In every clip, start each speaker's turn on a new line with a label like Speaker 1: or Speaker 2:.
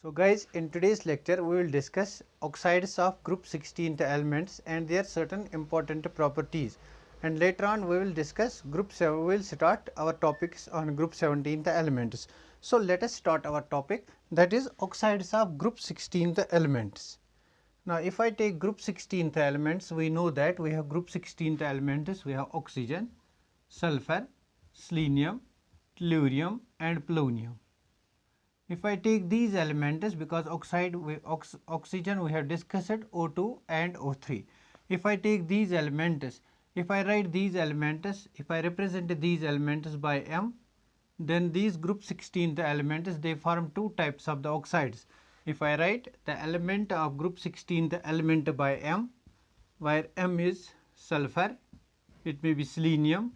Speaker 1: So guys, in today's lecture we will discuss oxides of group 16 elements and their certain important properties, and later on we will discuss group 7. We will start our topics on group 17 elements. So let us start our topic, that is oxides of group 16 elements. Now if I take group 16 elements, we know that we have group 16 elements. We have oxygen, sulfur, selenium, tellurium and polonium. If I take these elements, because oxygen we have discussed O2 and O3. If I take these elements, if I write these elements, if I represent these elements by M, then these group 16 elements, they form two types of the oxides. If I write the element of group 16 element by M, where M is sulfur, it may be selenium,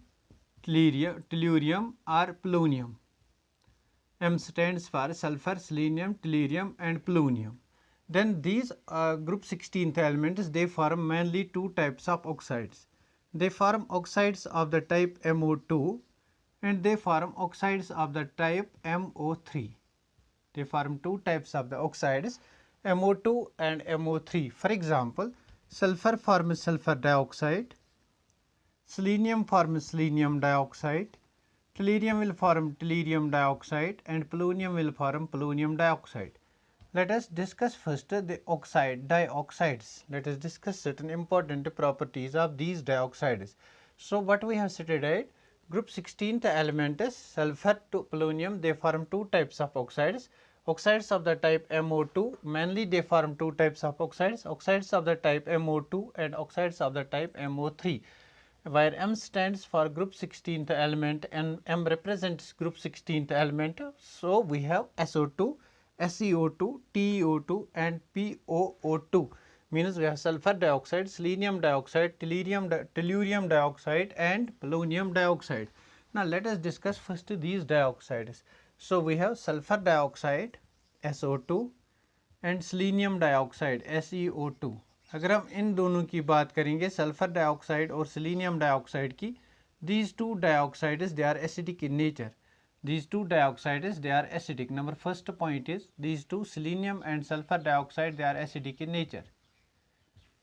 Speaker 1: tellurium or polonium. M stands for sulfur, selenium, tellurium and polonium. Then these group 16 elements, they form mainly two types of oxides. They form oxides of the type MO2 and they form oxides of the type MO3. They form two types of the oxides, MO2 and MO3. For example, sulfur forms sulfur dioxide, selenium forms selenium dioxide, tellurium will form tellurium dioxide and polonium will form polonium dioxide. Let us discuss first the dioxides. Let us discuss certain important properties of these dioxides. So what we have stated, group 16 elements, sulfur to polonium, they form two types of oxides. Oxides of the type MO2, mainly they form two types of oxides, oxides of the type MO2 and oxides of the type MO3. Where M stands for group 16th element and M represents group 16th element. So we have SO2, SeO2, TeO2 and POO2, means we have sulfur dioxide, selenium dioxide, tellurium dioxide and polonium dioxide. Now let us discuss first these dioxides. So we have sulfur dioxide SO2 and selenium dioxide SeO2. अगर हम इन दोनों की बात करेंगे, sulphur dioxide और selenium dioxide की, these two dioxides they are acidic in nature. These two dioxides they are acidic. Number first point is these two selenium and sulfur dioxide they are acidic in nature.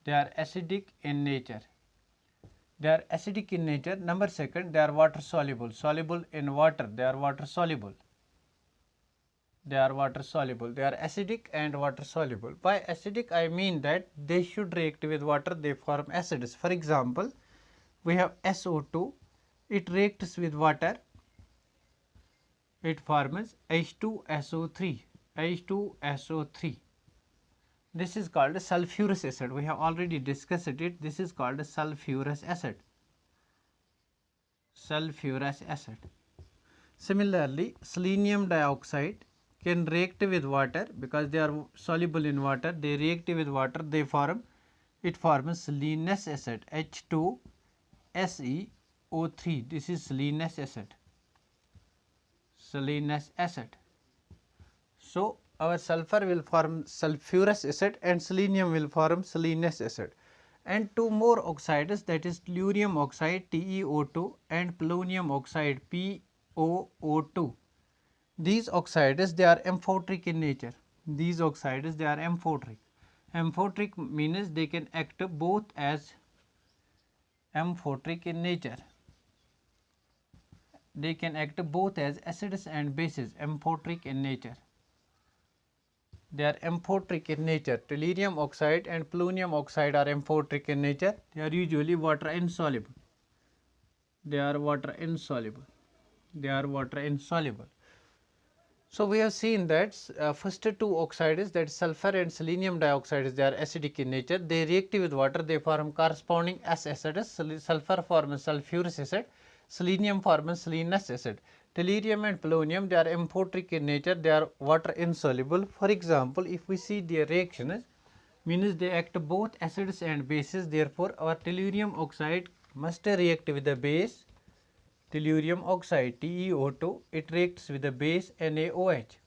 Speaker 1: They are acidic in nature. They are acidic in nature. Number second, they are water soluble. Soluble in water. They are water soluble. They are water soluble. They are acidic and water soluble. By acidic I mean that they should react with water, they form acids. For example, we have SO2, it reacts with water, it forms H2SO3, H2SO3. This is called sulfurous acid. We have already discussed it. This is called sulfurous acid. Sulfurous acid. Similarly, selenium dioxide can react with water because they are soluble in water. They react with water, it forms selenous acid, H2SeO3. This is selenous acid. Selenous acid. So our sulfur will form sulfurous acid and selenium will form selenous acid. And two more oxides, that is tellurium oxide TeO2 and polonium oxide POO2. These oxides they are amphoteric in nature. These oxides they are amphoteric. Amphoteric means they can act both as amphoteric in nature. They can act both as acids and bases. Amphoteric in nature. They are amphoteric in nature. Tellurium oxide and polonium oxide are amphoteric in nature. They are usually water insoluble. They are water insoluble. They are water insoluble. So we have seen that first two oxides, that sulfur and selenium dioxides, they are acidic in nature. They react with water, they form corresponding S acids. Sulfur forms sulfurous acid, selenium forms selenous acid. Tellurium and polonium they are amphoteric in nature, they are water insoluble. For example, if we see their reactions, means they act both acids and bases. Therefore our tellurium oxide must react with the base tellurium oxide TeO2, it reacts with the base NaOH.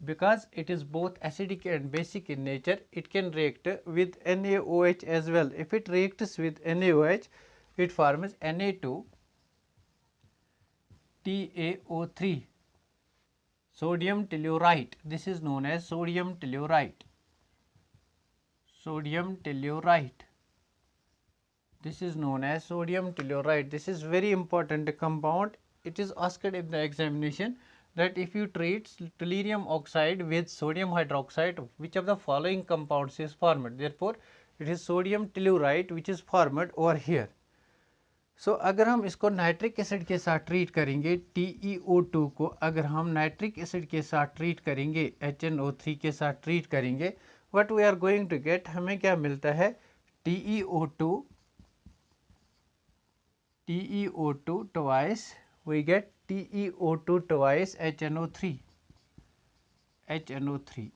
Speaker 1: Because it is both acidic and basic in nature, it can react with NaOH as well. If it reacts with NaOH, it forms Na2TaO3. sodium tellurite. This is known as sodium tellurite. Sodium tellurite. This is known as sodium tellurite. This is very important compound. It is asked in the examination that if you treat tellurium oxide with sodium hydroxide, which of the following compounds is formed? Therefore, it is sodium tellurite which is formed over here. So, अगर हम इसको nitric acid के साथ treat करेंगे, TeO2 को अगर हम nitric acid के साथ ट्रीट करेंगे, HNO3 के साथ ट्रीट करेंगे, what we are going to get, हमें क्या मिलता है? TeO2 twice, we get TeO2 twice HNO3.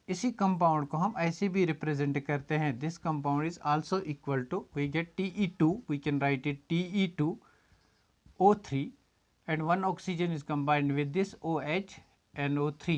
Speaker 1: इसी कंपाउंड को हम ऐसे भी रिप्रेजेंट करते हैं. This compound is also equal to, we get Te2, we can write it Te2O3 and one oxygen is combined with this OH NO3.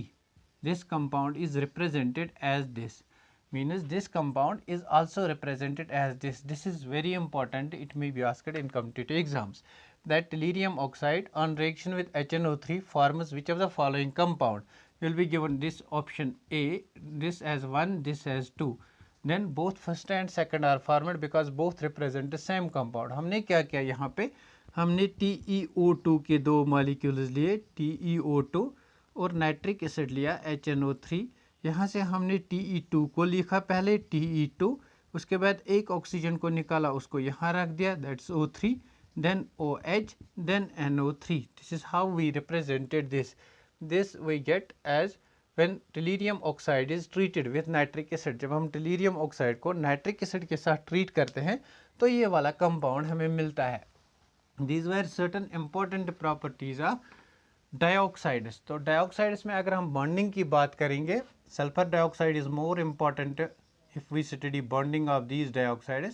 Speaker 1: This compound is represented as this, means this compound is also represented as this. This is very important, it may be asked in competitive exams, that tellurium oxide on reaction with HNO3 forms which of the following compound. You will be given this option A, this as 1, this as 2. Then both first and second are formed because both represent the same compound. हमने क्या किया यहाँ पे, हमने TeO2 के दो molecules लिए, TeO2 और नाइट्रिक एसिड लिया HNO3. यहाँ से हमने Te2 को लिखा पहले, Te2, उसके बाद एक ऑक्सीजन को निकाला, उसको यहाँ रख दिया, that's O3, then OH, then NO3. This is how we represented this. This we get as when tellurium oxide is treated with nitric acid. जब हम tellurium oxide को nitric acid के साथ treat करते हैं तो ये वाला compound हमें मिलता है. These were certain important properties of dioxides. तो dioxides में अगर हम bonding की बात करेंगे, sulfur dioxide is more important if we study bonding of these dioxides.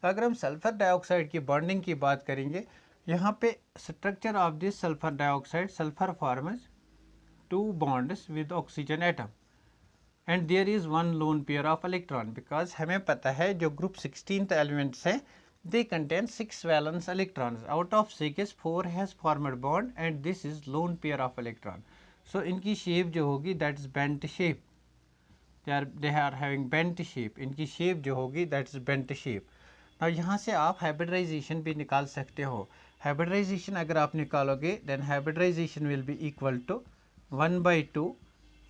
Speaker 1: तो अगर हम sulfur dioxide की bonding की बात करेंगे, यहाँ पे structure of this sulfur dioxide, sulfur forms two bonds with oxygen atom and there is one lone pair of electron, because हमें पता है जो group 16th elements हैं, they contain 6 valence electrons. Out of 6, 4 has formed bond and this is lone pair of electron. So इनकी shape जो होगी, that is bent shape. They are having bent shape. इनकी shape जो होगी, that is bent shape. Now यहाँ से आप hybridization भी निकाल सकते हो. Hybridization अगर आप निकालोगे, then hybridization will be equal to 1/2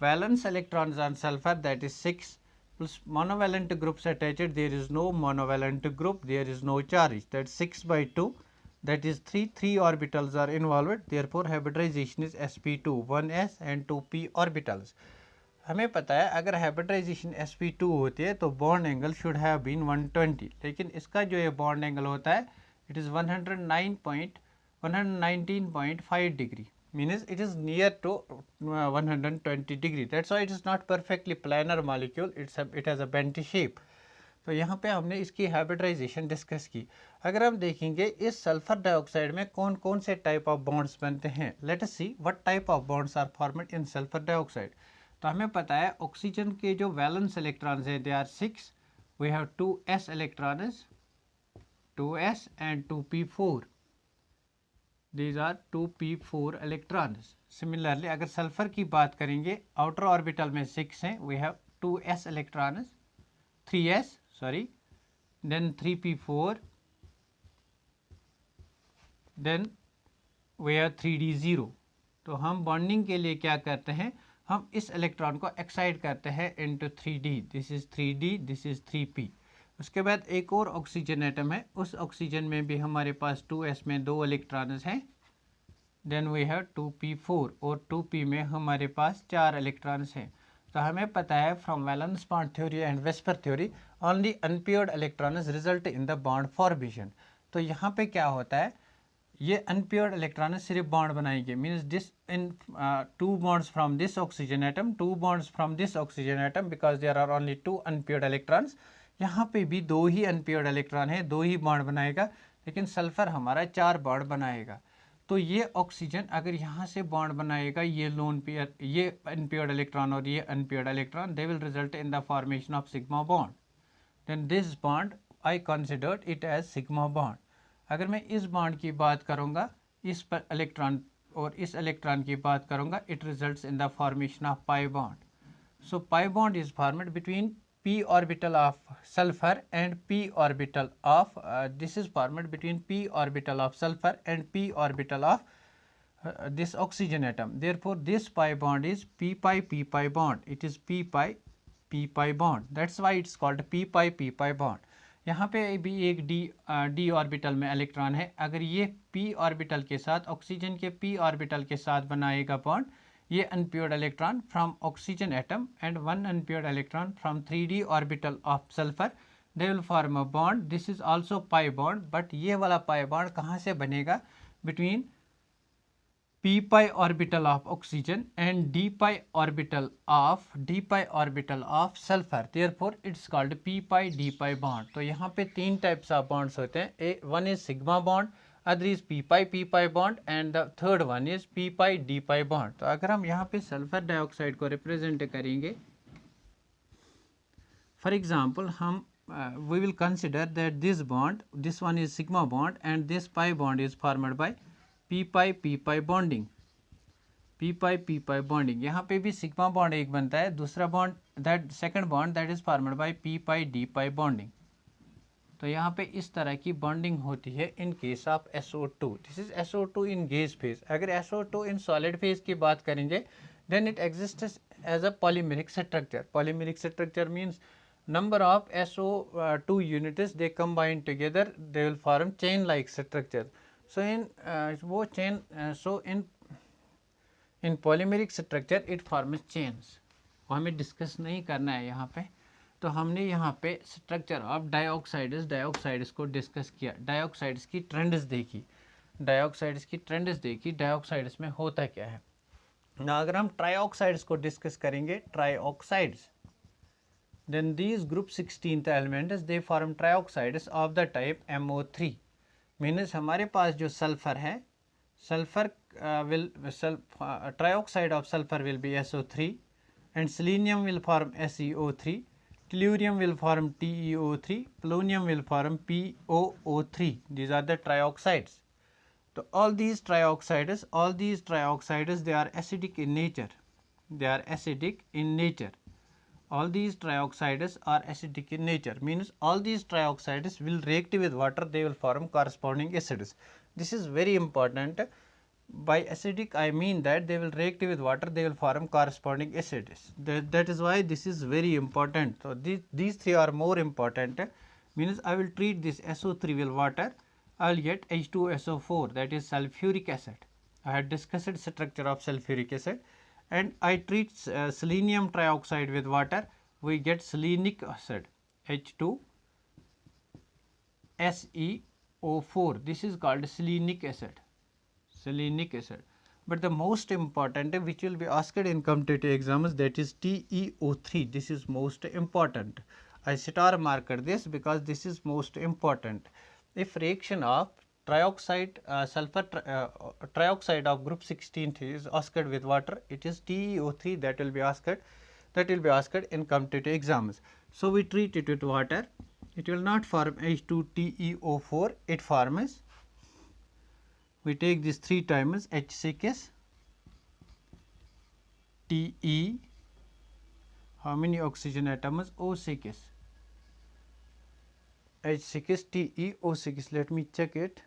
Speaker 1: valence electrons on sulfur, that is 6, plus monovalent groups attached, there is no monovalent group, there is no charge, that is 6/2, that is 3 orbitals are involved, therefore hybridization is sp2, 1s and 2p orbitals. हमें पता है अगर hybridization sp2 होती है तो bond angle should have been 120, लेकिन इसका जो ये bond angle होता है, it is 119.5 degree, means it is near to 120 degree. That's why it is not perfectly planar molecule, it has a bent shape. तो यहाँ पे हमने इसकी हाइब्रिडाइजेशन डिस्कस की. अगर हम देखेंगे इस सल्फर डाइऑक्साइड में कौन कौन से टाइप ऑफ बॉन्ड्स बनते हैं, let us see what type of bonds are formed in sulphur dioxide. तो हमें पता है ऑक्सीजन के जो वैलेंस इलेक्ट्रॉन्स हैं, they are 6, we have 2s electrons, 2s and 2p4. These are 2p4 electrons. Similarly, अगर सल्फर की बात करेंगे, आउटर ऑर्बिटल में 6 हैं, we have 2s electrons, 3s, sorry, then 3p4, then we have 3d0. तो हम bonding के लिए क्या करते हैं, हम इस इलेक्ट्रॉन को एक्साइट करते हैं into 3d. This is 3d, this is 3p. उसके बाद एक और ऑक्सीजन एटम है, उस ऑक्सीजन में भी हमारे पास 2s में 2 इलेक्ट्रॉन्स हैं, देन वी हैव 2p4 और 2p में हमारे पास 4 इलेक्ट्रॉन्स हैं. तो हमें पता है from valence bond theory and VSEPR theory, only unpaired electrons result in the bond formation. तो यहाँ पे क्या होता है, ये अनपेयर्ड इलेक्ट्रॉन्स सिर्फ बॉन्ड बनाएंगे, means this in 2 bonds from this oxygen atom, 2 bonds from this oxygen atom, because there are only 2 unpaired electrons. यहाँ पे भी 2 ही अनपेयर्ड इलेक्ट्रॉन है, 2 ही बॉन्ड बनाएगा, लेकिन सल्फर हमारा 4 बॉन्ड बनाएगा. तो ये ऑक्सीजन अगर यहाँ से बॉन्ड बनाएगा, ये लोन पेयर, ये अनपेयर्ड इलेक्ट्रॉन और ये unpaired electron, they will result in the formation of sigma bond. Then this bond I considered it as sigma bond. अगर मैं इस बॉन्ड की बात करूँगा, इस पर इलेक्ट्रॉन और इस इलेक्ट्रॉन की बात करूँगा, it results in the formation of pi bond. So pi bond is formed between p orbital of sulfur and p orbital of this is formed between p orbital of sulfur and p orbital of this oxygen atom. Therefore, this pi bond is p pi bond. It is p pi bond. That's why it's called p pi bond. यहाँ पे भी एक d orbital में electron है. अगर ये p orbital के साथ ऑक्सीजन के p ऑर्बिटल के साथ बनाएगा बॉन्ड, ये unpaired electron from oxygen atom and one unpaired electron from 3d orbital of sulfur, they will form a bond. This is also pi bond, but ये वाला pi bond कहाँ से बनेगा? Between p pi orbital of oxygen and d pi orbital of sulfur. Therefore, it's called p pi d pi bond. तो यहाँ पे तीन types of bonds होते हैं. One is sigma bond, other is p pi bond and the third one is p pi d pi bond. तो अगर हम यहाँ पे सल्फर डाइऑक्साइड को रिप्रेजेंट करेंगे, फॉर एग्जाम्पल हम we will consider that this bond, this one is sigma bond and this pi bond is formed by p pi bonding. p pi bonding. यहाँ पे भी sigma bond एक बनता है, दूसरा bond that second bond that is formed by p pi d pi bonding. तो यहाँ पे इस तरह की बॉन्डिंग होती है in case of SO2. This is SO2 in gas phase. अगर SO2 इन सॉलिड फेज की बात करेंगे, then it exists as a polymeric structure. Polymeric structure means number of SO2 units they combine together, they will form chain like structure. So in polymeric structure it forms chains. वो हमें discuss नहीं करना है यहाँ पे. तो हमने यहाँ पे स्ट्रक्चर ऑफ डाइऑक्साइड्स को डिस्कस किया. डाइऑक्साइड्स की ट्रेंड्स देखी, डाइऑक्साइड्स में होता क्या है ना. अगर हम ट्राइऑक्साइड्स को डिस्कस करेंगे, ट्राइऑक्साइड्स, then these group 16th elements they form trioxides of the type MO3. means हमारे पास जो सल्फर है, sulphur trioxide of sulfur will be SO3 and selenium will form SeO3, tellurium will form TeO3, polonium will form POO3. these are the trioxides. So all these trioxides they are acidic in nature. All these trioxides are acidic in nature, means all these trioxides will react with water, they will form corresponding acids. This is very important. By acidic I mean that they will react with water, they will form corresponding acids. That is why this is very important. So these three are more important. Means I will treat this SO3 with water, I will get H2SO4, that is sulfuric acid. I had discussed structure of sulfuric acid. And I treat selenium trioxide with water, we get selenic acid, H2SeO4. this is called selenic acid. But the most important which will be asked in competitive exams, that is TeO3. this is most important. I star marked this because this is most important. If reaction of trioxide trioxide of group 16 is asked with water, it is TeO3 that will be asked in competitive exams. So we treat it with water, it will not form H2TeO4, it forms, we take this 3 times H6 Te, how many oxygen atoms? O6, H6TeO6, let me check it.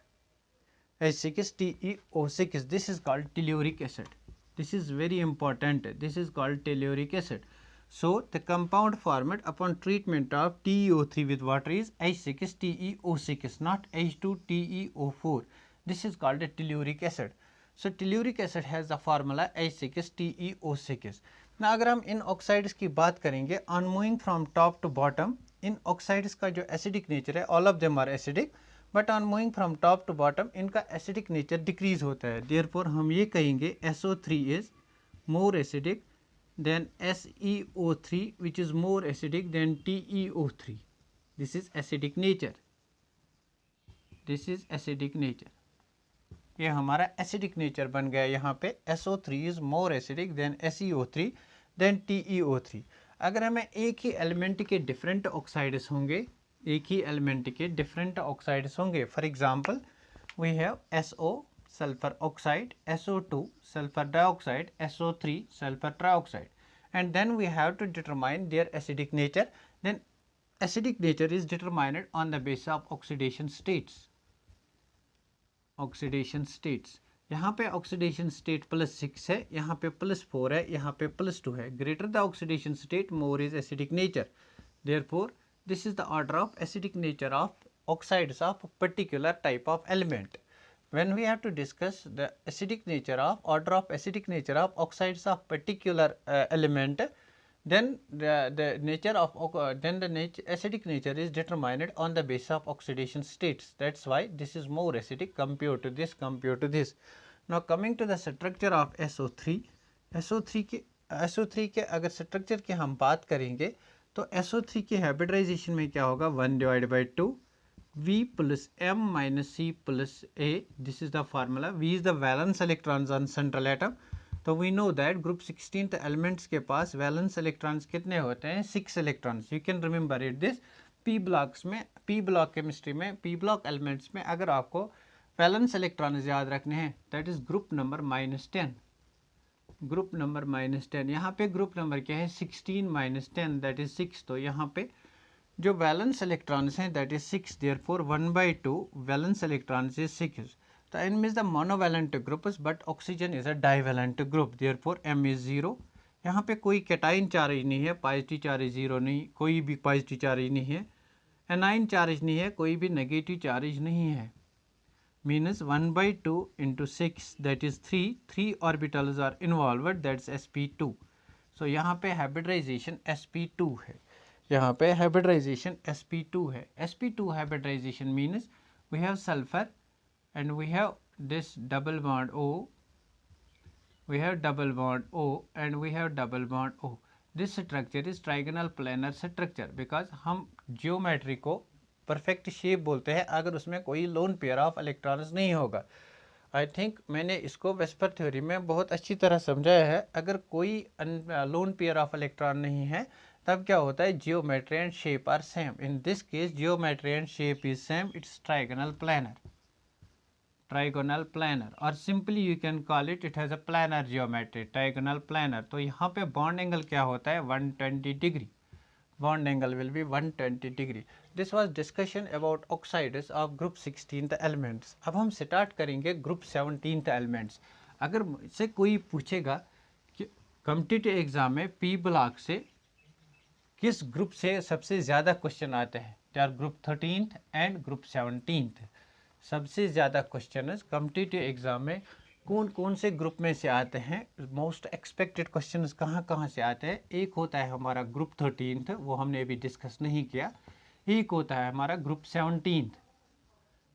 Speaker 1: H6TeO6, this is called telluric acid. This is very important. This is called telluric acid. So the compound formed upon treatment of TeO3 with water is H6TeO6, not H2TeO4. This is called a telluric acid. So telluric acid has the formula H6TeO6. Now अगर हम इन oxides की बात करेंगे, on moving from top to bottom, इन oxides का जो acidic nature है, all of them are acidic, but on moving from top to bottom इनका एसिडिक नेचर डिक्रीज होता है. देयरफॉर हम ये कहेंगे SO3 is more acidic than SeO3 which is more acidic than TeO3. This is acidic nature. ये हमारा acidic nature बन गया. यहाँ पे SO3 is more acidic than SeO3 than TeO3. अगर हमें एक ही एलिमेंट के डिफरेंट ऑक्साइड्स होंगे, for example we have SO sulfur oxide, SO2, sulfur dioxide, SO3, sulfur trioxide, and then we have to determine their acidic nature. Then acidic nature is determined on the basis of oxidation states. Oxidation states, यहाँ पे oxidation state +6 है, यहाँ पे +4 है, यहाँ पे +2 है. Greater the oxidation state more is acidic nature. Therefore this is the order of acidic nature of oxides of particular type of element. When we have to discuss the acidic nature of order of acidic nature of oxides of particular element, then the nature of acidic nature is determined on the basis of oxidation states. That's why this is more acidic compared to this. Now coming to the structure of SO3. SO3 के अगर structure की हम बात करेंगे तो SO3 की hybridisation में क्या होगा, 1/2 V plus M minus C plus A. This is the formula. V is the valence electrons on central atom. तो we know that group 16th elements के पास valence electrons कितने होते हैं, 6 electrons. You can remember it this. P blocks में, P block chemistry में, P block elements में अगर आपको valence electrons याद रखने हैं, that is group number -10. Group number -10. यहाँ पे ग्रुप नंबर क्या है, 16 - 10 that is 6. तो यहाँ पे जो वैलेंस इलेक्ट्रॉन्स हैं that is 6. Therefore 1/2 valence electrons is 6. तो M is the monovalent group but oxygen is a divalent group. Therefore M is 0. यहाँ पे कोई कैटाइन चार्ज नहीं है, पॉजिटिव चार्ज 0 नहीं, कोई भी पॉजिटिव चार्ज नहीं है, एनाइन चार्ज नहीं है, कोई भी नेगेटिव चार्ज नहीं है. Means 1/2 into 6 that is 3 orbitals are involved, that's sp2. सो यहाँ पे हाइब्रिडाइजेशन sp2 है, यहाँ पे हाइब्रिडाइजेशन sp2 है. sp2 hybridization means we have sulfur and we have this double bond O, we have double bond O and we have double bond O. This structure is trigonal planar structure because हम geometry को perfect shape बोलते हैं अगर उसमें कोई loan pair of electrons नहीं होगा. I think मैंने इसको वेस्पर थ्योरी में बहुत अच्छी तरह समझाया है. अगर कोई लोन पेयर ऑफ इलेक्ट्रॉन नहीं है तब क्या होता है, geometry and shape are same. In this case geometry and shape is same, it's trigonal planar और simply you can call it has a planar geometry, trigonal planar. तो यहाँ पे बॉन्ड एंगल क्या होता है, 120 degree. Bond angle will be 120 degree. This was discussion about oxides of group 16th elements. अब हम start करेंगे ग्रुप 17th एलिमेंट्स. अगर से कोई पूछेगा कि कॉम्पिटिटिव एग्जाम में पी ब्लॉक से किस ग्रुप से सबसे ज़्यादा क्वेश्चन आते हैं, they are group 13th and group 17th. सबसे ज़्यादा क्वेश्चन कॉम्पिटिटिव एग्जाम में कौन कौन से ग्रुप में से आते हैं, मोस्ट एक्सपेक्टेड क्वेश्चन कहाँ से आते हैं. एक होता है हमारा ग्रुप 13th, वो हमने अभी डिस्कस नहीं किया. एक होता है हमारा group 17th.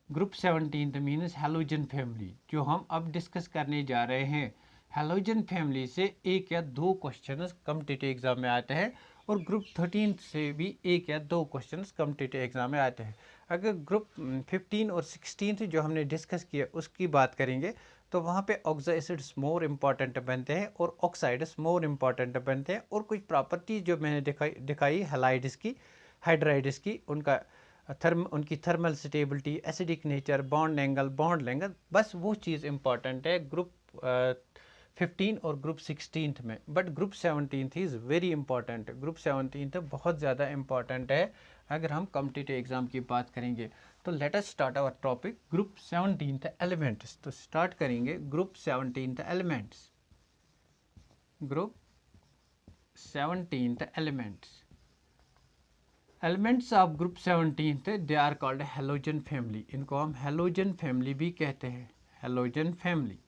Speaker 1: Group 17th means halogen family, जो हम अब डिस्कस करने जा रहे हैं. हैलोजन फैमिली से एक या दो क्वेश्चन कॉम्पिटिटिव एग्जाम में आते हैं और ग्रुप 13th से भी एक या दो क्वेश्चन कॉम्पिटिटिव एग्जाम में आते हैं. अगर ग्रुप 15 और 16th जो हमने डिस्कस किया उसकी बात करेंगे तो वहाँ पे ऑक्सो एसिड्स मोर इम्पॉर्टेंट बनते हैं और ऑक्साइड्स मोर इम्पॉर्टेंट बनते हैं. और कुछ प्रॉपर्टीज जो मैंने दिखाई हैलाइड्स की, हाइड्राइड्स की, उनकी thermal stability, acidic nature, bond angle, bond length, बस वो चीज़ इम्पॉर्टेंट है ग्रुप 15 और ग्रुप 16th में. But group 17th is very important. Group 17th बहुत ज़्यादा इंपॉर्टेंट है अगर हम कॉम्पिटिटिव एग्जाम की बात करेंगे. तो let us start our topic group 17th elements. तो स्टार्ट करेंगे group 17th elements. Group 17th elements. Elements of group 17th they are called halogen family. इनको हम हैलोजन फैमिली भी कहते हैं, halogen family.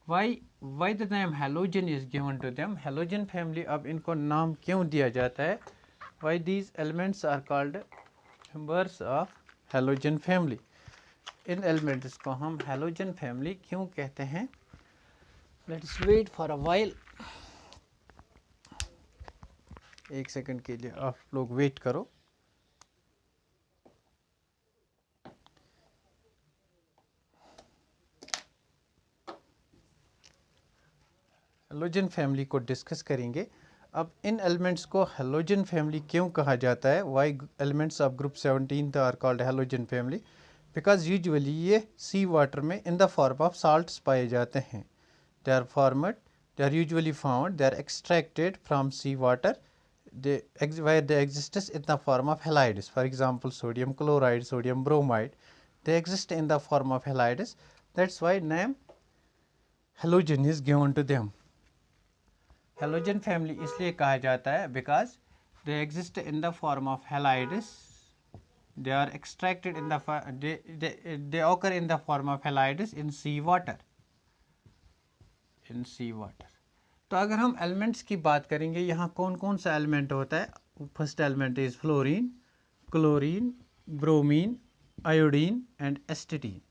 Speaker 1: Why the name halogen is given to them? Halogen family, अब इनको नाम क्यों दिया जाता है? Why these elements are called members of halogen family? In elements को हम halogen family क्यों कहते हैं? Let's wait for a while. एक सेकंड के लिए आप लोग वेट करो. हैलोजन फैमिली को डिस्कस करेंगे. अब इन एलिमेंट्स को हैलोजन फैमिली क्यों कहा जाता है? Why elements of group 17th are called halogen family? Because usually ये सी वाटर में in the form of salts पाए जाते हैं. They are usually found, they are extracted from sea water where they exist in the form of halides. For example, sodium chloride, sodium bromide, they exist in the form of halides. That's why name halogen is given to them. Halogen family इसलिए कहा जाता है because they exist in the form of halides. They are extracted in the they occur in the form of halides in sea water. In sea water. तो अगर हम elements की बात करेंगे, यहाँ कौन कौन सा एलिमेंट होता है. First element is fluorine, chlorine, bromine, iodine and एस्टेटीन.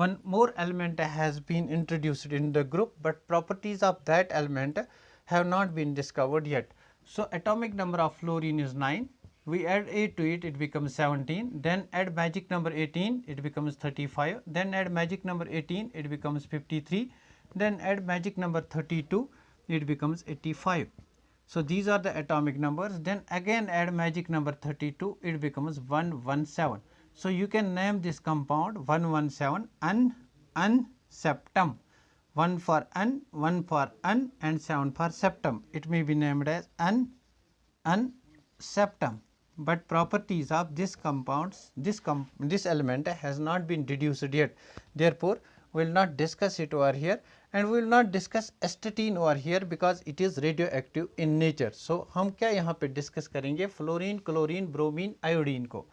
Speaker 1: One more element has been introduced in the group, but properties of that element have not been discovered yet. So atomic number of fluorine is 9. We add 8 to it, it becomes 17. Then add magic number 18, it becomes 35. Then add magic number 18, it becomes 53. Then add magic number 32, it becomes 85. So these are the atomic numbers. Then again add magic number 32, it becomes 117. So you can name this compound 117 unseptum. 1 for un, 1 for un and 7 for septum. It may be named as unseptum. But properties of this compounds, this element has not been deduced yet. Therefore, we will not discuss it over here, and we will not discuss astatine over here because it is radioactive in nature. So हम क्या यहाँ पे discuss करेंगे, fluorine, chlorine, bromine, iodine को.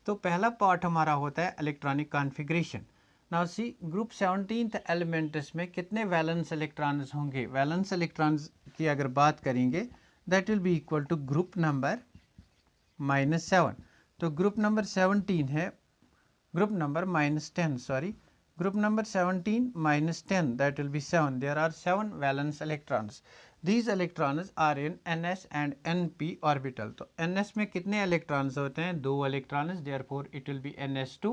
Speaker 1: तो पहला part हमारा होता है electronic configuration. Now see group 17th elements में कितने वैलेंस इलेक्ट्रॉन्स होंगे. वैलेंस इलेक्ट्रॉन्स की अगर बात करेंगे that will be equal to group number -7. तो ग्रुप नंबर 17 है, group number -10 sorry, group number 17 minus 10, that will be 7. There are 7 valence electrons. These electrons are in ns and np orbital. तो ns में कितने electrons होते हैं, 2 electrons. Therefore it will be ns2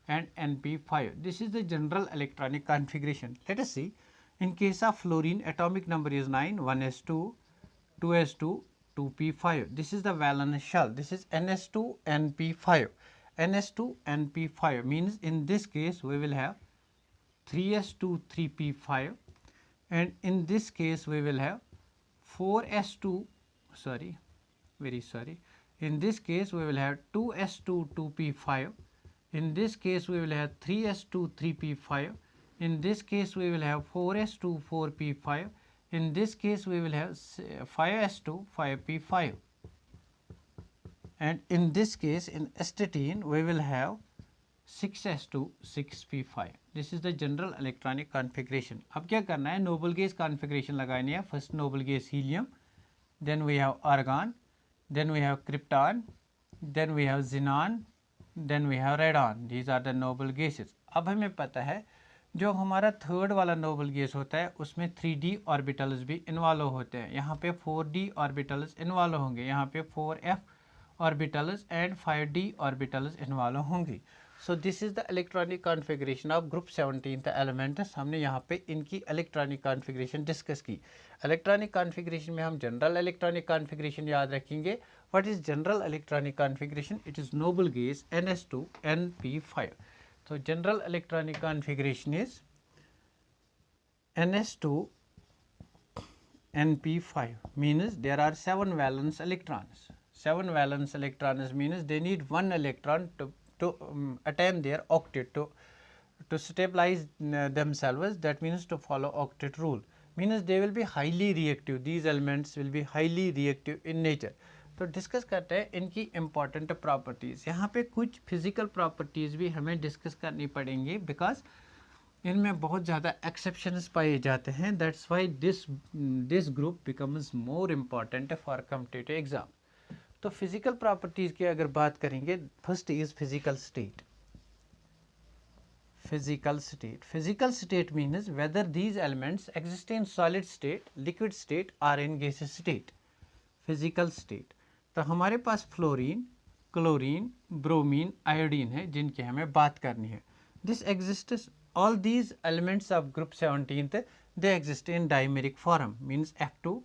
Speaker 1: and np5. This is the general electronic configuration. Let us see. In case of fluorine, atomic number is 9, 1s2, 2s2, 2p5. This is the valence shell. This is ns2 np5. ns2 np5 means in this case we will have 3s2 3p5, and in this case we will have 4s2 in this case we will have 2s2 2p5, in this case we will have 3s2 3p5, in this case we will have 4s2 4p5, in this case we will have 5s2 5p5. And in this case in astatine we will have 6s2 6p5. This is the general electronic configuration. अब क्या करना है, noble gas configuration लगानी है. First noble gas helium, then we have argon, then we have krypton, then we have xenon, then we have radon. These are the noble gases. अब हमें पता है जो हमारा थर्ड वाला नोबल गैस होता है उसमें 3d ऑर्बिटल्स भी इन्वॉल्व होते हैं. यहाँ पे 4d ऑर्बिटल्स इन्वॉल्व होंगे, यहाँ पे 4f orbitals and 5d orbitals involve होंगी. So this is the electronic configuration of group 17th elements. हमने यहाँ पे इनकी इलेक्ट्रॉनिक कॉन्फ़िगरेशन डिस्कस की. इलेक्ट्रॉनिक कॉन्फ़िगरेशन में हम जनरल इलेक्ट्रॉनिक कॉन्फ़िगरेशन याद रखेंगे. What is general electronic configuration? It is noble gas ns2 np5. तो general electronic configuration is ns2 np5 means there are 7 valence electrons. 7 valence electrons means they need 1 electron to attain their octet, to stabilize themselves. That means to follow octet rule. Means they will be highly reactive. These elements will be highly reactive in nature. तो discuss करते हैं इनकी important properties. यहाँ पे कुछ physical properties भी हमें discuss करनी पड़ेंगी बिकॉज इनमें बहुत ज़्यादा एक्सेप्शंस पाए जाते हैं. That's why this group becomes more important for competitive exam. तो फिजिकल प्रॉपर्टीज़ की अगर बात करेंगे, first is physical state. Physical state means whether these elements exist in solid state, liquid state or in gaseous state. Physical state. तो हमारे पास fluorine, chlorine, bromine, iodine है जिनकी हमें बात करनी है. This exists, all these elements of group 17th, they exist in dimeric form, means F2,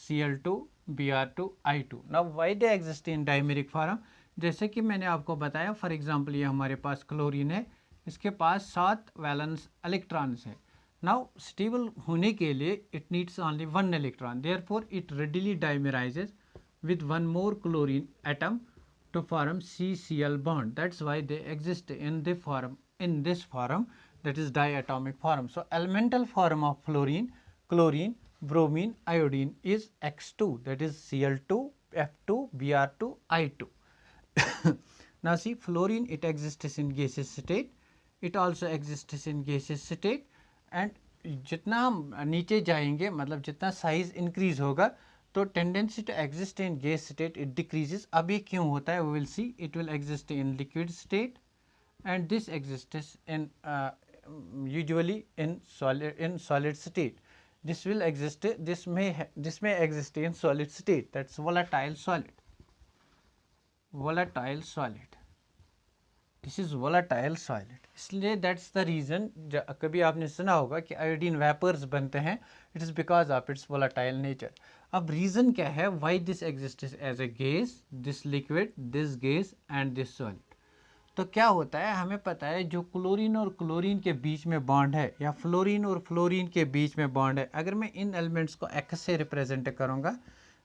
Speaker 1: Cl2, Br2, I2. Now why they exist in dimeric form? जैसे कि मैंने आपको बताया, फॉर एग्जांपल ये हमारे पास क्लोरीन है, इसके पास 7 वैलेंस इलेक्ट्रॉन्स हैं। नाउ स्टेबल होने के लिए it needs only 1 electron, therefore it readily dimerizes with one more chlorine atom to form CCl bond. That's why they exist in the form, in this form, that is diatomic form. So elemental form of fluorine, chlorine, bromine, iodine is X2, that is Cl2, F2, Br2, I2. Now see, fluorine, it exists in gaseous state, it also exists in gaseous state, and जितना हम नीचे जाएंगे, मतलब जितना size increase होगा, तो tendency to exist in gas state it decreases. अब ये क्यों होता है, we will see. It will exist in liquid state and this exists in usually in solid state. This will exist, this may exist in solid state, that's volatile solid. volatile solid, this is volatile solid. इसलिए that's the reason, कभी आपने सुना होगा कि iodine vapours बनते हैं, it is because of it's volatile nature. अब reason क्या है, why this exist as a gas, this liquid, this gas and this solid. तो क्या होता है, हमें पता है जो क्लोरीन और क्लोरीन के बीच में बॉन्ड है, या फ्लोरीन और फ्लोरीन के बीच में बॉन्ड है, अगर मैं इन एलिमेंट्स को X से रिप्रेजेंट करूँगा,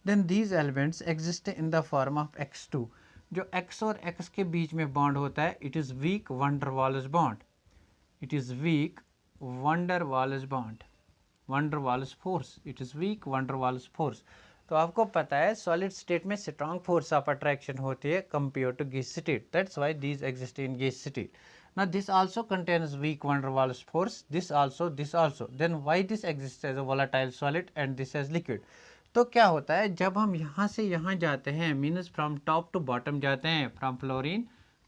Speaker 1: then these elements exist in the form of X2. जो X और X के बीच में बॉन्ड होता है, it is weak van der Waals bond, it is weak van der Waals bond, van der Waals force, it is weak van der Waals force. तो आपको पता है सॉलिड स्टेट में स्ट्रॉन्ग फोर्स ऑफ अट्रैक्शन होती है compare to gas state, that's why these exist in gas state. Now this also contains weak van der Waals force, this also, then why this exist as a volatile solid and this as liquid. तो क्या होता है, जब हम यहाँ से यहाँ जाते हैं, means from top to bottom जाते हैं, from fluorine,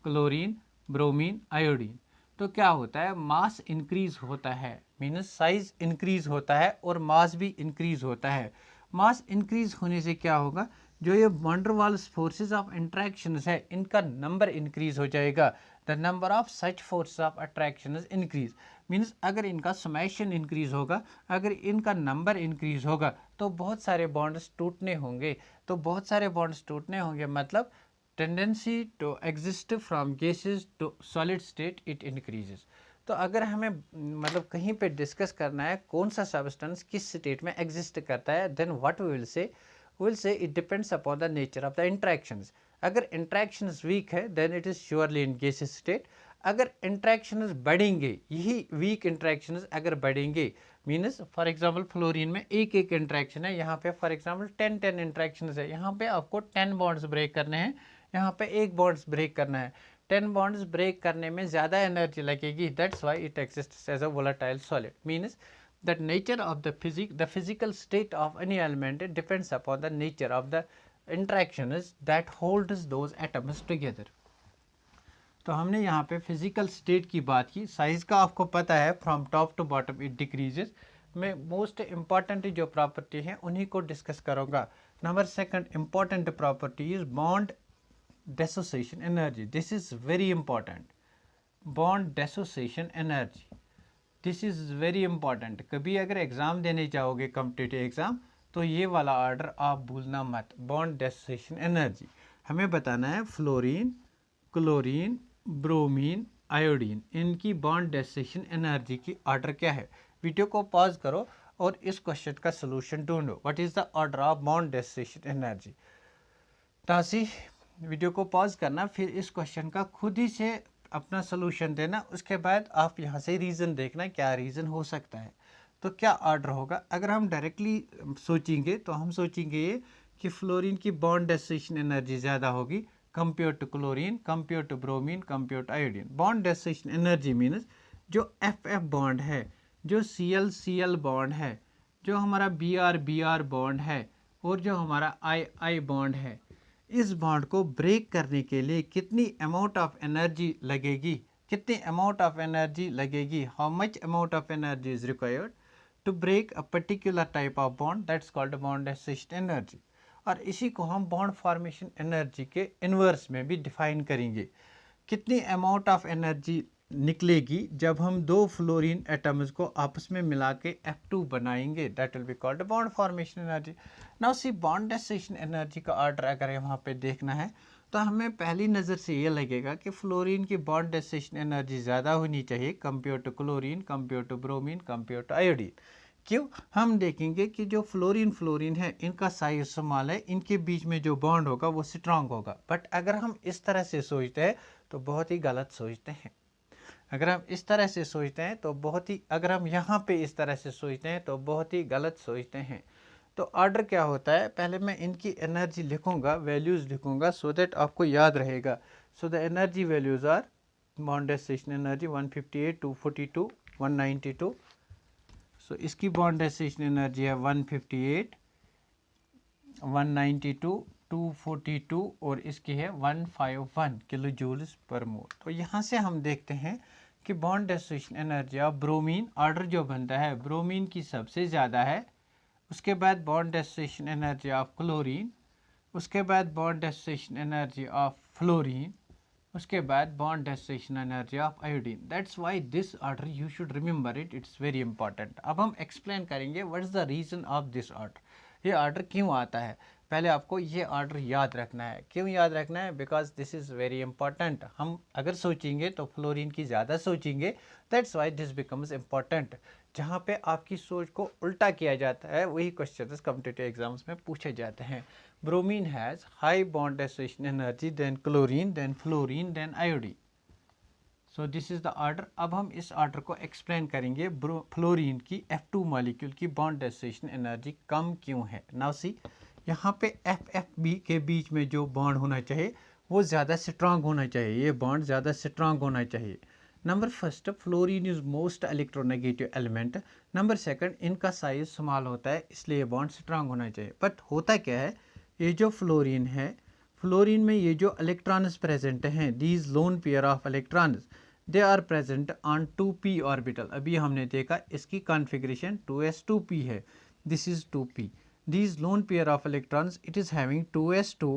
Speaker 1: chlorine, bromine, iodine, तो क्या होता है, मास इंक्रीज होता है, मीन्स साइज इंक्रीज होता है और मास भी इंक्रीज होता है. मास इंक्रीज होने से क्या होगा, जो ये van der Waals forces of interactions है, इनका नंबर इंक्रीज हो जाएगा. The number of such forces of attractions increase, means अगर इनका समेशन इंक्रीज होगा, अगर इनका नंबर इंक्रीज होगा, तो बहुत सारे बॉन्ड्स टूटने होंगे. तो बहुत सारे बॉन्ड्स टूटने होंगे मतलब tendency to exist from gases to solid state it increases. तो अगर हमें मतलब कहीं पे डिस्कस करना है कौन सा सब्सटेंस किस स्टेट में एग्जिस्ट करता है, then what we will say it depends upon the nature of the interactions. अगर इंट्रैक्शंस वीक है, then it is surely in gases state. अगर इंट्रैक्शंस बढ़ेंगे, यही वीक इंट्रैक्शंस अगर बढ़ेंगे, मीन्स फॉर एग्जांपल फ्लोरीन में एक इंट्रैक्शन है, यहाँ पे फॉर एग्जांपल 10 इंट्रैक्शंस है, यहाँ पे आपको 10 बॉन्ड्स ब्रेक करने हैं, यहाँ पे एक बॉन्ड्स ब्रेक करना है. 10 बॉन्ड्स ब्रेक करने में ज़्यादा एनर्जी लगेगी, that's why it exists as a volatile solid. Means that nature of the physical state of any element, it depends upon the nature of the interactions that holds those atoms together. तो हमने यहाँ पे physical state की बात की. Size का आपको पता है, from top to bottom it decreases. मैं मोस्ट इम्पॉर्टेंट जो प्रॉपर्टी है उन्हीं को डिस्कस करूँगा. Number second important property is bond dissociation energy. This is very important. Bond dissociation energy, this is very important. कभी अगर एग्ज़ाम देने जाओगे कॉम्पिटिटिव एग्ज़ाम, तो ये वाला ऑर्डर आप भूलना मत. बॉन्ड डिसोसिएशन एनर्जी हमें बताना है, फ्लोरीन, क्लोरीन, ब्रोमीन, आयोडीन, इनकी बॉन्ड डिसोसिएशन एनर्जी की ऑर्डर क्या है. वीडियो को पॉज करो और इस क्वेश्चन का सोल्यूशन ढूंढो. What is the order of bond dissociation energy. तासी वीडियो को पॉज करना, फिर इस क्वेश्चन का खुद ही से अपना सोल्यूशन देना. उसके बाद आप यहाँ से रीज़न देखना क्या रीज़न हो सकता है. तो क्या ऑर्डर होगा, अगर हम डायरेक्टली सोचेंगे तो हम सोचेंगे ये कि फ्लोरीन की बॉन्ड डिसोसिएशन एनर्जी ज़्यादा होगी compare to chlorine, compare to bromine, compare to iodine. Bond dissociation energy means जो FF बॉन्ड है, जो CL बॉन्ड है, जो हमारा BR बॉन्ड है, और जो हमारा I बॉन्ड है, इस बॉन्ड को ब्रेक करने के लिए कितनी अमाउंट ऑफ एनर्जी लगेगी, कितनी अमाउंट ऑफ एनर्जी लगेगी, how much amount of energy is required to break a particular type of bond, that's called bond dissociation energy. और इसी को हम बॉन्ड फॉर्मेशन एनर्जी के इन्वर्स में भी डिफाइन करेंगे. कितनी अमाउंट ऑफ एनर्जी निकलेगी जब हम दो फ्लोरीन एटम्स को आपस में मिला के F2 बनाएंगे, that will be called bond formation energy. Now see bond dissociation energy का ऑर्डर अगर वहाँ पे देखना है, तो हमें पहली नज़र से ये लगेगा कि फ्लोरीन की बॉन्ड डेसिशन एनर्जी ज़्यादा होनी चाहिए compare to chlorine, compare to bromine, compare to iodine. क्यों? हम देखेंगे कि जो फ्लोरीन है इनका साइज स्मॉल है, इनके बीच में जो बॉन्ड होगा वो स्ट्रांग होगा। बट अगर हम इस तरह से सोचते हैं तो बहुत ही गलत सोचते हैं। अगर हम इस तरह से सोचते हैं तो बहुत ही, अगर हम यहाँ पे इस तरह से सोचते हैं तो बहुत ही गलत सोचते हैं। तो ऑर्डर क्या होता है, पहले मैं इनकी एनर्जी लिखूंगा, वैल्यूज़ लिखूंगा, सो दैट आपको याद रहेगा। So the energy values are bond dissociation energy 158, 242, 192। So इसकी बॉन्ड डेसिशन एनर्जी है 158, 192, 242 और इसकी है 151 किलो जूल्स पर मोल। तो यहाँ से हम देखते हैं कि bond dissociation energy of bromine, order जो बनता है ब्रोमीन की सबसे ज़्यादा है, उसके बाद bond dissociation energy of chlorine, उसके बाद bond dissociation energy of fluorine, उसके बाद bond dissociation energy of iodine. That's why this order you should remember it, it's very important. अब हम एक्सप्लेन करेंगे what is the reason of this order, ये order क्यों आता है। पहले आपको ये ऑर्डर याद रखना है। क्यों याद रखना है? Because this is very important. हम अगर सोचेंगे तो फ्लोरीन की ज़्यादा सोचेंगे, that's why this becomes important. जहाँ पे आपकी सोच को उल्टा किया जाता है वही क्वेश्चन कॉम्पिटिटिव एग्जाम्स में पूछे जाते हैं। Bromine has high bond dissociation energy than chlorine, then fluorine, then iodine. So this is the order. अब हम इस ऑर्डर को एक्सप्लेन करेंगे। फ्लोरीन की F2 मॉलिक्यूल की बॉन्ड डेसिशन एनर्जी कम क्यों है। नाउ सी, यहाँ पे FFB के बीच में जो बॉन्ड होना चाहिए वो ज़्यादा स्ट्रांग होना चाहिए, ये बॉन्ड ज़्यादा स्ट्रांग होना चाहिए। Number first, fluorine is most electronegative element. Number second, इनका साइज स्मॉल होता है इसलिए बॉन्ड स्ट्रांग होना चाहिए। बट होता क्या है, ये जो फ्लोरीन है, फ्लोरीन में ये जो इलेक्ट्रॉन्स प्रेजेंट हैं, these lone pair of electrons, they are present on 2p orbital. अभी हमने देखा इसकी कॉन्फ़िगरेशन 2s2p है, this is 2p। These lone pair of electrons, it is having 2s2,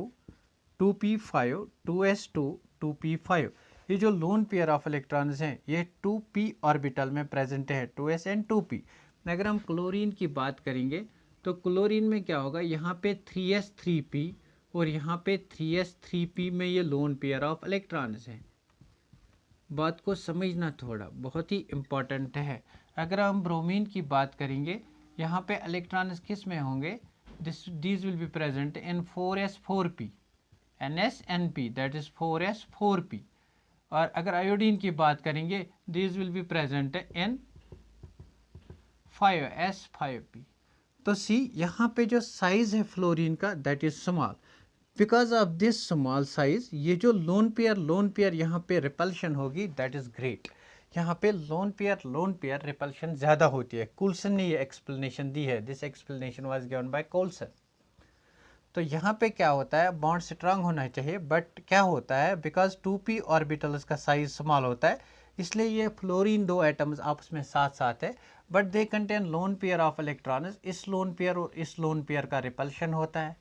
Speaker 1: 2p5, 2s2, 2p5। ये जो लोन पेयर ऑफ इलेक्ट्रॉन्स हैं ये 2p orbital में प्रेजेंट है, 2s एंड 2p। अगर हम क्लोरीन की बात करेंगे तो क्लोरीन में क्या होगा, यहाँ पे 3s 3p और यहाँ पे 3s 3p में ये लोन पेयर ऑफ इलेक्ट्रॉन्स हैं। बात को समझना थोड़ा बहुत ही इम्पॉर्टेंट है। अगर हम ब्रोमीन की बात करेंगे, यहाँ पे इलेक्ट्रॉन्स किस में होंगे, these will be present in 4s 4p, ns np, that is 4s 4p। और अगर आयोडीन की बात करेंगे, these will be present in 5s 5p। तो सी, यहाँ पे जो साइज है फ्लोरीन का that is small. Because of this small size, ये जो लोन पेयर यहाँ पे रिपल्शन होगी, दैट इज ग्रेट। यहाँ पे लोन पेयर रिपल्शन ज़्यादा होती है। कोल्सन ने ये एक्सप्लेनेशन दी है, this explanation was given by Coulson. तो यहाँ पे क्या होता है, बॉन्ड स्ट्रांग होना चाहिए, बट क्या होता है, बिकॉज 2p ऑर्बिटल्स का साइज स्मॉल होता है इसलिए ये फ्लोरीन दो एटम्स आपस में साथ साथ है, but they contain loan pair of electrons. इस लोन पेयर और इस लोन पेयर का रिपल्शन होता है,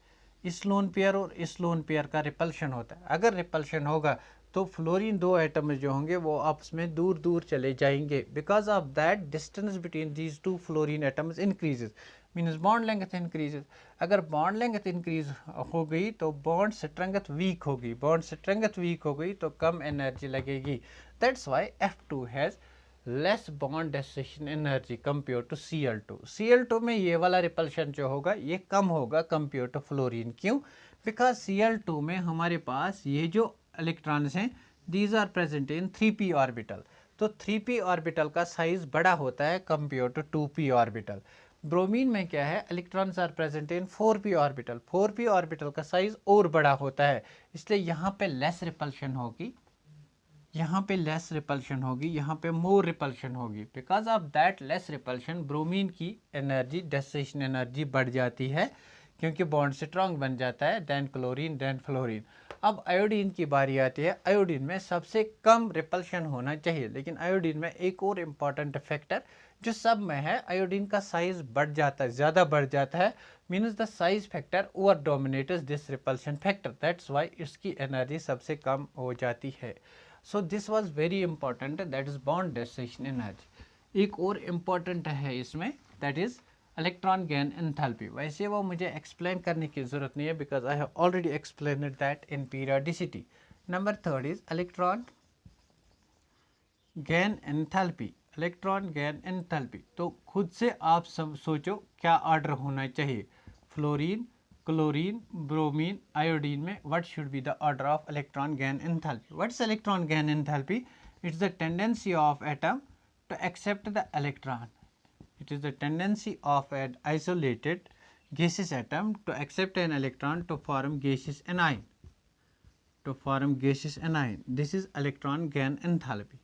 Speaker 1: इस लोन पेयर और इस लोन पेयर का रिपल्शन होता है। अगर रिपल्शन होगा तो फ्लोरीन दो एटम्स जो होंगे वो आपस में दूर दूर चले जाएंगे। Because of that distance between these two fluorine atoms increases, means bond length increases. अगर बॉन्ड लेंथ इंक्रीज हो गई तो बॉन्ड स्ट्रेंथ वीक होगी, बॉन्ड स्ट्रेंथ वीक हो गई तो कम एनर्जी लगेगी। That's why F2 has less bond dissociation energy compare to Cl2। Cl2 में ये वाला रिपल्शन जो होगा ये कम होगा कंपेयर टू फ्लोरीन। क्यों? बिकॉज Cl2 में हमारे पास ये जो इलेक्ट्रॉन्स हैं, these are present in 3p orbital. तो 3p ऑर्बिटल का साइज बड़ा होता है compare to 2p orbital. Bromine में क्या है, electrons are present in 4p orbital. 4p orbital का साइज और बड़ा होता है, इसलिए यहाँ पे लेस रिपल्शन होगी, यहाँ पे लेस रिपल्शन होगी, यहाँ पे मोर रिपल्शन होगी। Because of that less repulsion bromine की एनर्जी, डेसिशन एनर्जी बढ़ जाती है क्योंकि बॉन्ड स्ट्रांग बन जाता है, देन क्लोरीन, देन फ्लोरीन। अब आयोडीन की बारी आती है। आयोडीन में सबसे कम रिपल्शन होना चाहिए, लेकिन आयोडीन में एक और इम्पॉर्टेंट फैक्टर जो सब में है, आयोडीन का साइज बढ़ जाता है, ज़्यादा बढ़ जाता है, means the size factor over dominates this repulsion factor. That's why इसकी एनर्जी सबसे कम हो जाती है। So this was very important, that is bond dissociation energy. एक और इम्पॉर्टेंट है इसमें, that is electron gain enthalpy, वैसे वो मुझे एक्सप्लेन करने की ज़रूरत नहीं है because I have already explained that in periodicity. Number third is electron gain enthalpy. Electron gain enthalpy, तो खुद से आप सब सोचो क्या ऑर्डर होना चाहिए, फ्लोरीन, क्लोरीन, ब्रोमीन, आयोडीन में what should be the order of electron gain enthalpy. What's electron gain enthalpy? It's the tendency of atom to accept the electron. It is the tendency of an isolated gaseous atom to accept an electron to form gaseous anion. To form gaseous anion. This is electron gain enthalpy.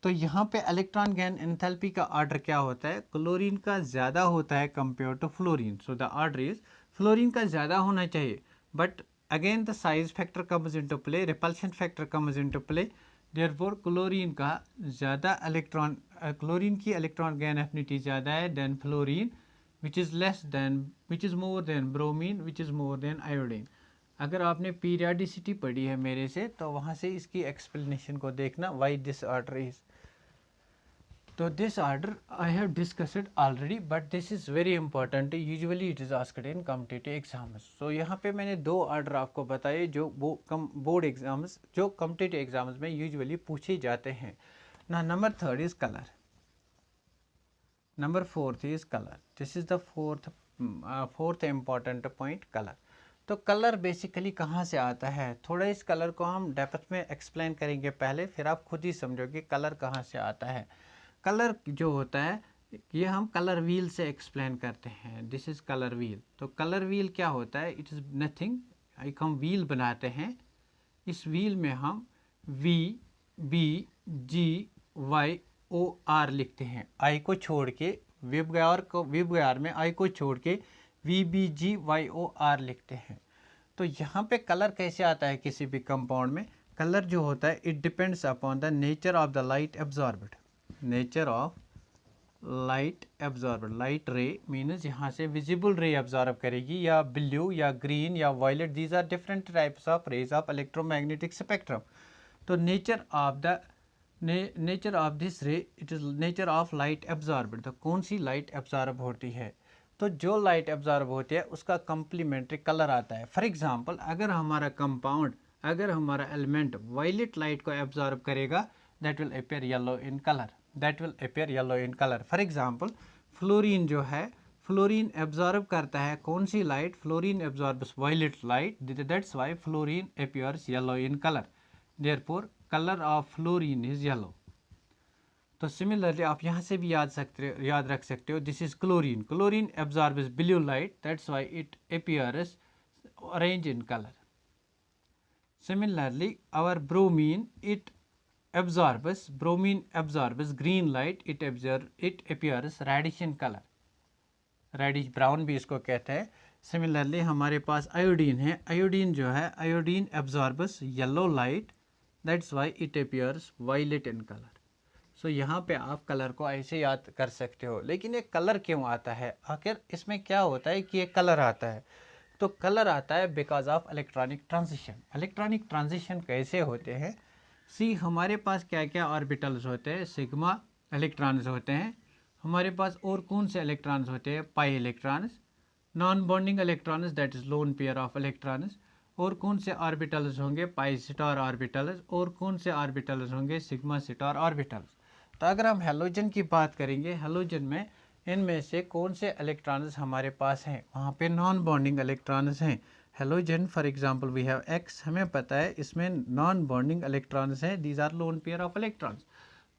Speaker 1: तो यहाँ पे electron gain enthalpy का order क्या होता है? Chlorine का ज़्यादा होता है compare to fluorine, so the order is fluorine का ज़्यादा होना चाहिए, but again the size factor comes into play, repulsion factor comes into play. Therefore chlorine का ज़्यादा इलेक्ट्रॉन, क्लोरीन की इलेक्ट्रॉन गेन एफिनिटी ज़्यादा है than fluorine, which is less than, which is more than bromine, which is more than iodine. अगर आपने periodicity पढ़ी है मेरे से तो वहाँ से इसकी एक्सप्लेनेशन को देखना, वाई दिस ऑर्डर इज। तो this order I have discussed already but this is very important, usually it is asked in competitive exams. सो यहाँ पे मैंने दो ऑर्डर आपको बताए जो वो बोर्ड एग्जाम्स, जो कॉम्पिटिटिव एग्जाम्स में यूजुअली पूछे जाते हैं ना। Number third is colour, number fourth is colour. This is the fourth important point, colour. तो कलर बेसिकली कहाँ से आता है, थोड़ा इस कलर को हम डेप्थ में एक्सप्लेन करेंगे पहले, फिर आप खुद ही समझोगे कलर कहाँ से आता है। कलर जो होता है ये हम कलर व्हील से एक्सप्लेन करते हैं, दिस इज़ कलर व्हील। तो कलर व्हील क्या होता है? इट इज़ नथिंग, एक हम व्हील बनाते हैं, इस व्हील में हम V, B, G, Y, O, R लिखते हैं, आई को छोड़ के, विबग्यार में आई को छोड़ के V, B, G, Y, O, R लिखते हैं। तो यहाँ पे कलर कैसे आता है किसी भी कंपाउंड में? कलर जो होता है it depends upon the nature of the light absorbed, nature of light absorbed. Light रे मीन्स यहाँ से विजिबल रे एब्जॉर्ब करेगी, या ब्लू या ग्रीन या violet, these are different types of rays of electromagnetic spectrum. तो nature of this ray, it is nature of light absorbed. तो कौन सी लाइट एब्जॉर्ब होती है? तो जो लाइट एब्जॉर्ब होती है उसका कम्प्लीमेंट्री कलर आता है। फॉर एग्जांपल अगर हमारा कंपाउंड, अगर हमारा एलिमेंट वायलेट लाइट को एब्जॉर्ब करेगा, that will appear yellow in colour, that will appear yellow in colour. For example fluorine जो है, फ्लोरीन एब्जॉर्ब करता है कौन सी light? Fluorine absorbs violet light, that's why fluorine appears yellow in colour, therefore colour of fluorine is yellow. तो similarly आप यहाँ से भी याद रख सकते हो, this is chlorine, chlorine absorbs blue light, that's why it appears orange in colour. Similarly, our bromine, bromine absorbs green light, it appears reddish in color, reddish brown भी इसको कहते हैं। सिमिलरली हमारे पास आयोडीन है, आयोडीन जो है, iodine absorbs yellow light, that's why it appears violet in colour. So यहाँ पे आप कलर को ऐसे याद कर सकते हो। लेकिन ये कलर क्यों आता है? आखिर इसमें क्या होता है कि ये कलर आता है? तो कलर आता है because of electronic transition. Electronic transition कैसे होते हैं? सी हमारे पास क्या क्या ऑर्बिटल्स होते हैं? सिग्मा इलेक्ट्रॉन्स होते हैं, हमारे पास और कौन से इलेक्ट्रॉन्स होते हैं? Pi electrons, non bonding electrons that is loan pair of electrons, और कौन से ऑर्बिटल्स होंगे? पाई स्टार ऑर्बिटल्स, और कौन से ऑर्बिटल्स होंगे? Sigma star orbitals. तो अगर हम हेलोजन की बात करेंगे, हेलोजन में इनमें से कौन से इलेक्ट्रॉन्स हमारे पास हैं? वहाँ पे नॉन बॉन्डिंग इलेक्ट्रॉन्स हैं। Halogen for example we have X, हमें पता है इसमें नॉन बॉन्डिंग इलेक्ट्रॉन्स हैं, these are lone pair of electrons.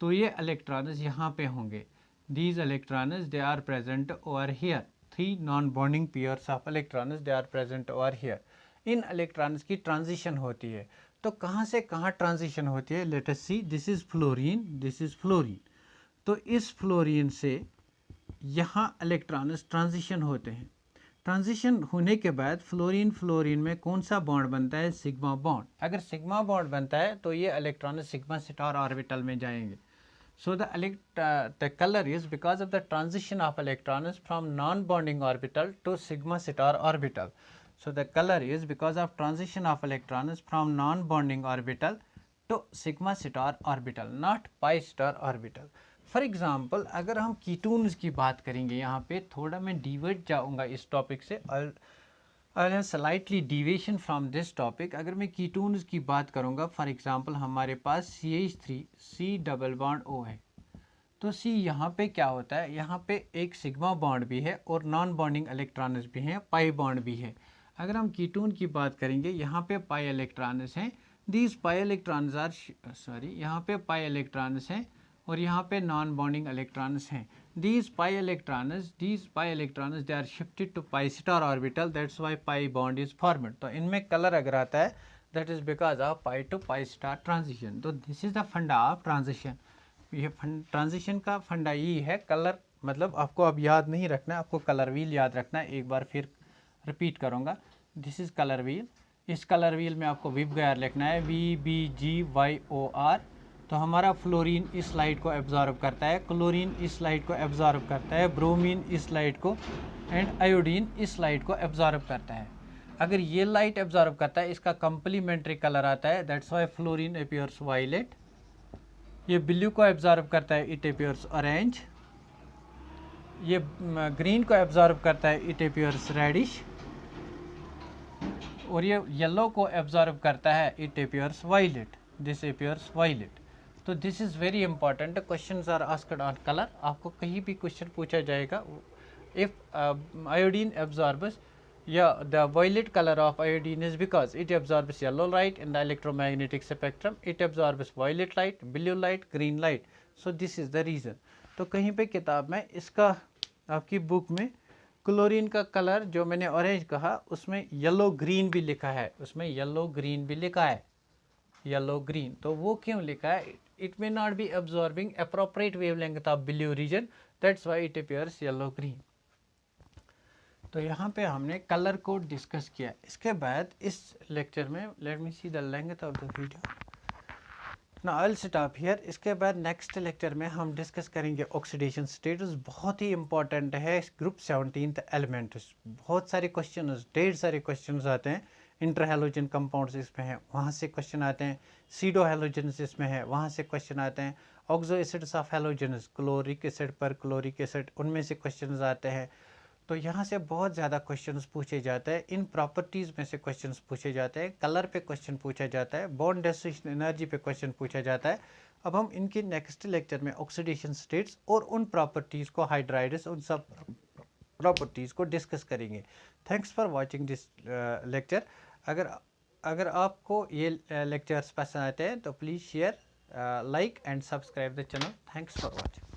Speaker 1: तो ये इलेक्ट्रॉन्स यहाँ पे होंगे, these electrons they are present over here, 3 non bonding pairs of electrons they are present over here. इन इलेक्ट्रॉन्स की ट्रांजिशन होती है। तो कहाँ से कहाँ ट्रांजिशन होती है? Let us see, this is fluorine, this is fluorine. तो इस फ्लोरीन से यहाँ इलेक्ट्रॉन्स ट्रांजिशन होते हैं। ट्रांजिशन होने के बाद फ्लोरीन में कौन सा बॉन्ड बनता है? Sigma bond. अगर सिग्मा बॉन्ड बनता है तो ये इलेक्ट्रॉन सिग्मा स्टार ऑर्बिटल में जाएंगे। So the colour is because of the transition of electrons from non bonding orbital to sigma star orbital. So the color is because of transition of electrons from non-bonding orbital to sigma star orbital, not pi star orbital. For example अगर हम ketones की बात करेंगे, यहाँ पे थोड़ा मैं divert जाऊँगा इस टॉपिक से, I have slightly deviation from this topic. अगर मैं कीटोन्स की बात करूँगा, फॉर एग्जांपल हमारे पास CH3 C double bond O है, तो C यहाँ पे क्या होता है, यहाँ पे एक सिग्मा बॉन्ड भी है और नॉन बॉन्डिंग इलेक्ट्रॉन्स भी हैं, पाई बॉन्ड भी है। अगर हम कीटोन की बात करेंगे, यहाँ पे पाई इलेक्ट्रॉन्स हैं, दीज पाई इलेक्ट्रॉन्स आर यहाँ पे पाई इलेक्ट्रॉन्स हैं और यहाँ पे नॉन बॉन्डिंग इलेक्ट्रॉन्स हैं। these pi electrons they are shifted to pi star orbital, that's why pi bond is formed। तो इनमें कलर अगर आता है that is because of pi to pi star transition। तो this is the funda of transition। ये transition का फंडा ये है। कलर मतलब आपको अब याद नहीं रखना है, आपको कलर व्हील याद रखना है। एक बार फिर रिपीट करूँगा, दिस इज़ कलर व्हील। इस कलर व्हील में आपको विब गायर लिखना है VBGYOR। तो हमारा फ्लोरीन इस लाइट को एब्जॉर्ब करता है, क्लोरीन इस लाइट को एब्जॉर्ब करता है, ब्रोमीन इस लाइट को, एंड आयोडीन इस लाइट को एब्जॉर्ब करता है। अगर ये लाइट एब्जॉर्ब करता है, इसका कंप्लीमेंट्री कलर आता है, that's why fluorine appears violet. ये ब्लू को एब्जॉर्ब करता है, इट अपीयर्स ऑरेंज। ये ग्रीन को एब्जॉर्ब करता है, इट अपीयर्स रेडिश। और ये येलो को एब्जॉर्ब करता है, it appears violet, this appears violet. तो this is very important. Questions are asked on colour. आपको कहीं भी क्वेश्चन पूछा जाएगा, इफ आयोडीन एब्जॉर्ब्स या the violet colour of iodine is because it absorbs yellow light in the electromagnetic spectrum, it absorbs violet light, blue light, green light. So this is the reason. तो कहीं पे किताब में इसका, आपकी book में chlorine का कलर जो मैंने ऑरेंज कहा, उसमें येलो ग्रीन भी लिखा है, उसमें येलो ग्रीन भी लिखा है, येलो ग्रीन। तो वो क्यों लिखा है? It may not be absorbing appropriate wavelength of blue region, that's why it appears yellow green. तो यहाँ पे हमने कलर को डिस्कस किया। इसके बाद इस लेक्चर में, let me see the length of the video, now I will stop here. इसके बाद नेक्स्ट लेक्चर में हम डिस्कस करेंगे ऑक्सीडेशन स्टेटस। बहुत ही इंपॉर्टेंट है ग्रुप 17th एलिमेंट्स। बहुत सारे क्वेश्चंस, ढेर सारे क्वेश्चंस आते हैं। इंटरहैलोजन कंपाउंड्स इसमें हैं, वहाँ से क्वेश्चन आते हैं। सीडो हैलोजन्स इसमें है, वहाँ से क्वेश्चन आते हैं। Oxo acids of halogens, chloric acid perchloric acid, उनमें से क्वेश्चन आते हैं। तो यहाँ से बहुत ज़्यादा क्वेश्चंस पूछे जाते हैं। इन प्रॉपर्टीज़ में से क्वेश्चंस पूछे जाते हैं, कलर पे क्वेश्चन पूछा जाता है, बॉन्ड डेसिशन एनर्जी पे क्वेश्चन पूछा जाता है। अब हम इनके नेक्स्ट लेक्चर में ऑक्सीडेशन स्टेट्स और उन प्रॉपर्टीज़ को, हाइड्राइड्स, उन सब प्रॉपर्टीज़ को डिस्कस करेंगे। Thanks for watching this lecture. अगर आपको ये लेक्चर्स पसंद आते हैं तो please share, like and subscribe the channel. Thanks for watching.